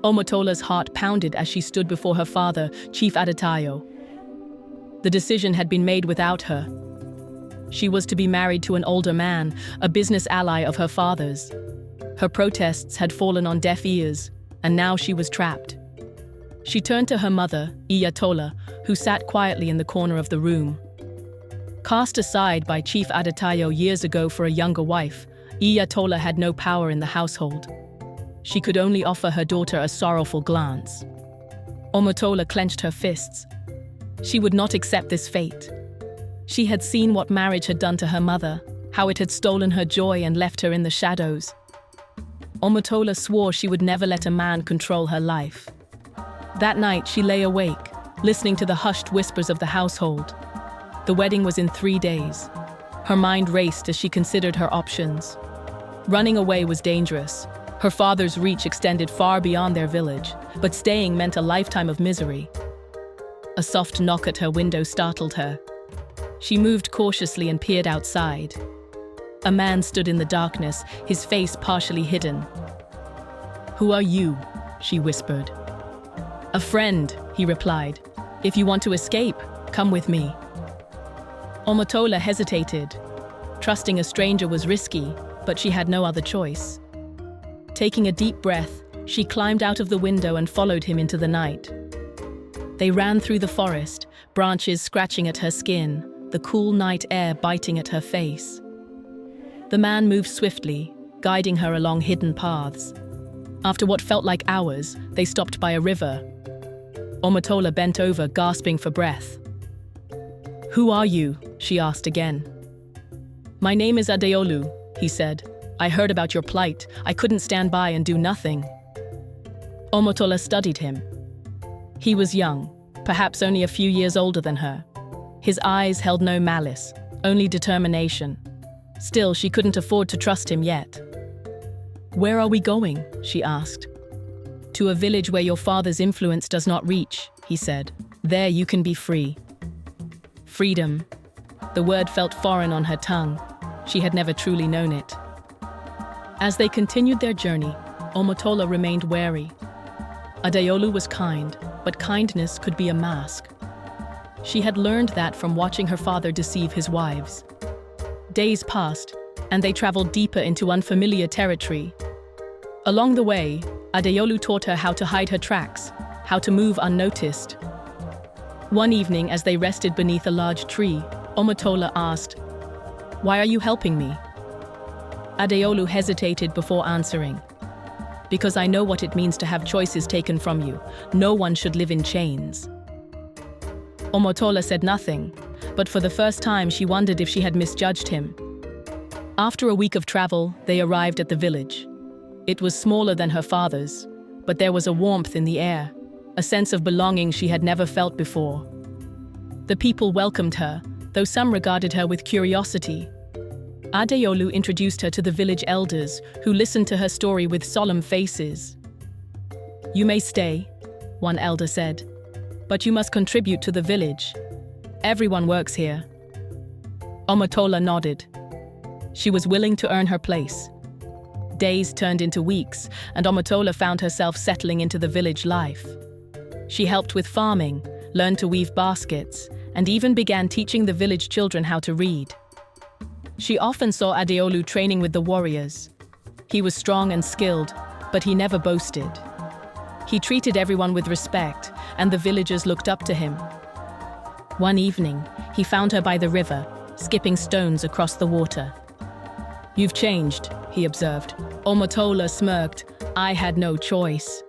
Omotola's heart pounded as she stood before her father, Chief Adetayo. The decision had been made without her. She was to be married to an older man, a business ally of her father's. Her protests had fallen on deaf ears, and now she was trapped. She turned to her mother, Omotola, who sat quietly in the corner of the room. Cast aside by Chief Adetayo years ago for a younger wife, Omotola had no power in the household. She could only offer her daughter a sorrowful glance. Omotola clenched her fists. She would not accept this fate. She had seen what marriage had done to her mother, how it had stolen her joy and left her in the shadows. Omotola swore she would never let a man control her life. That night she lay awake, listening to the hushed whispers of the household. The wedding was in 3 days. Her mind raced as she considered her options. Running away was dangerous. Her father's reach extended far beyond their village, but staying meant a lifetime of misery. A soft knock at her window startled her. She moved cautiously and peered outside. A man stood in the darkness, his face partially hidden. "Who are you?" she whispered. "A friend," he replied. "If you want to escape, come with me." Omotola hesitated. Trusting a stranger was risky, but she had no other choice. Taking a deep breath, she climbed out of the window and followed him into the night. They ran through the forest, branches scratching at her skin, the cool night air biting at her face. The man moved swiftly, guiding her along hidden paths. After what felt like hours, they stopped by a river. Omotola bent over, gasping for breath. "Who are you?" she asked again. "My name is Adeolu," he said. "I heard about your plight. I couldn't stand by and do nothing." Omotola studied him. He was young, perhaps only a few years older than her. His eyes held no malice, only determination. Still, she couldn't afford to trust him yet. "Where are we going?" she asked. "To a village where your father's influence does not reach," he said. "There you can be free." Freedom. The word felt foreign on her tongue. She had never truly known it. As they continued their journey, Omotola remained wary. Adeolu was kind, but kindness could be a mask. She had learned that from watching her father deceive his wives. Days passed, and they traveled deeper into unfamiliar territory. Along the way, Adeolu taught her how to hide her tracks, how to move unnoticed. One evening, as they rested beneath a large tree, Omotola asked, "Why are you helping me?" Adeolu hesitated before answering. "Because I know what it means to have choices taken from you. No one should live in chains." Omotola said nothing, but for the first time she wondered if she had misjudged him. After a week of travel, they arrived at the village. It was smaller than her father's, but there was a warmth in the air, a sense of belonging she had never felt before. The people welcomed her, though some regarded her with curiosity. Adeolu introduced her to the village elders, who listened to her story with solemn faces. "You may stay," one elder said, "but you must contribute to the village. Everyone works here." Omotola nodded. She was willing to earn her place. Days turned into weeks, and Omotola found herself settling into the village life. She helped with farming, learned to weave baskets, and even began teaching the village children how to read. She often saw Adeolu training with the warriors. He was strong and skilled, but he never boasted. He treated everyone with respect, and the villagers looked up to him. One evening, he found her by the river, skipping stones across the water. "You've changed," he observed. Omotola smirked. "I had no choice."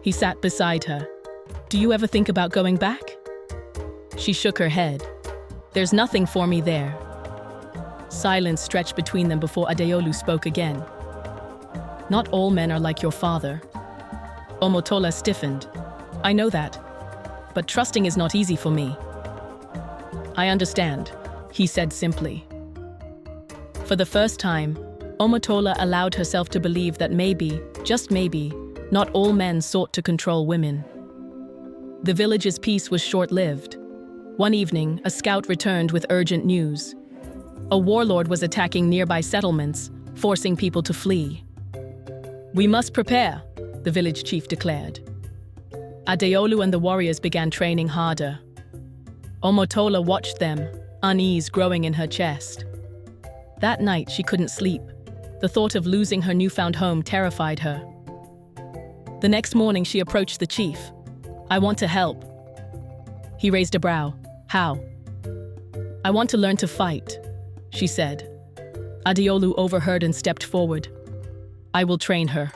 He sat beside her. "Do you ever think about going back?" She shook her head. "There's nothing for me there." Silence stretched between them before Adeolu spoke again. "Not all men are like your father." Omotola stiffened. "I know that, but trusting is not easy for me." "I understand," he said simply. For the first time, Omotola allowed herself to believe that maybe, just maybe, not all men sought to control women. The village's peace was short-lived. One evening, a scout returned with urgent news. A warlord was attacking nearby settlements, forcing people to flee. "We must prepare," the the village chief declared. Adeolu and the warriors began training harder. Omotola watched them, unease growing in her chest. That night she couldn't sleep. The thought of losing her newfound home terrified her. The next morning she approached the chief. "I want to help." He raised a brow. "How?" "I want to learn to fight," she said. Adeolu overheard and stepped forward. "I will train her."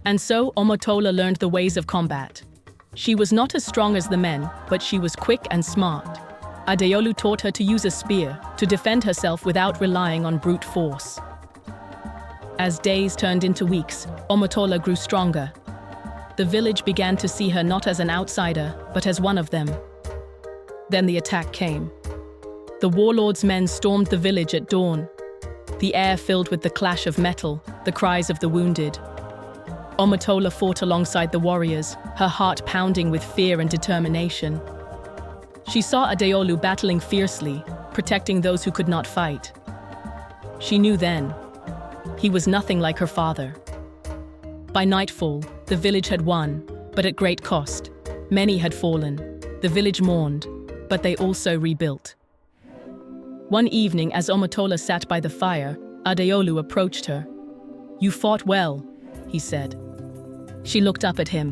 And so Omotola learned the ways of combat. She was not as strong as the men, but she was quick and smart. Adeolu taught her to use a spear, to defend herself without relying on brute force. As days turned into weeks, Omotola grew stronger. The village began to see her not as an outsider, but as one of them. Then the attack came. The warlord's men stormed the village at dawn. The air filled with the clash of metal, the cries of the wounded. Omotola fought alongside the warriors, her heart pounding with fear and determination. She saw Adeolu battling fiercely, protecting those who could not fight. She knew then, he was nothing like her father. By nightfall, the village had won, but at great cost. Many had fallen. The village mourned, but they also rebuilt. One evening, as Omotola sat by the fire, Adeolu approached her. "You fought well," he said. She looked up at him.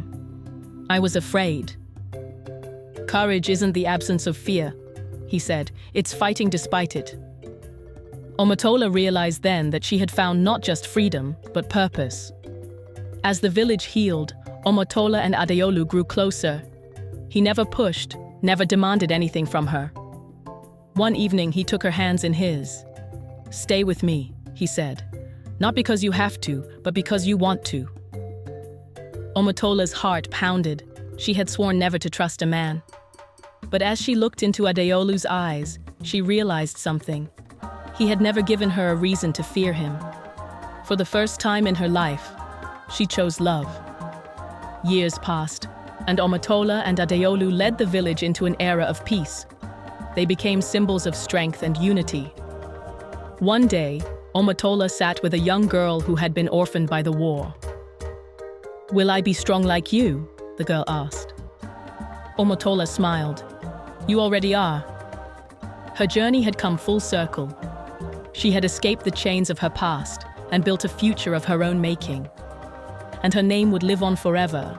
"I was afraid." "Courage isn't the absence of fear," he said. "It's fighting despite it." Omotola realized then that she had found not just freedom, but purpose. As the village healed, Omotola and Adeolu grew closer. He never pushed, never demanded anything from her. One evening, he took her hands in his. "Stay with me," he said. "Not because you have to, but because you want to." Omotola's heart pounded. She had sworn never to trust a man. But as she looked into Adeolu's eyes, she realized something. He had never given her a reason to fear him. For the first time in her life, she chose love. Years passed, and Omotola and Adeolu led the village into an era of peace. They became symbols of strength and unity. One day, Omotola sat with a young girl who had been orphaned by the war. "Will I be strong like you?" the girl asked. Omotola smiled. "You already are." Her journey had come full circle. She had escaped the chains of her past and built a future of her own making. And her name would live on forever,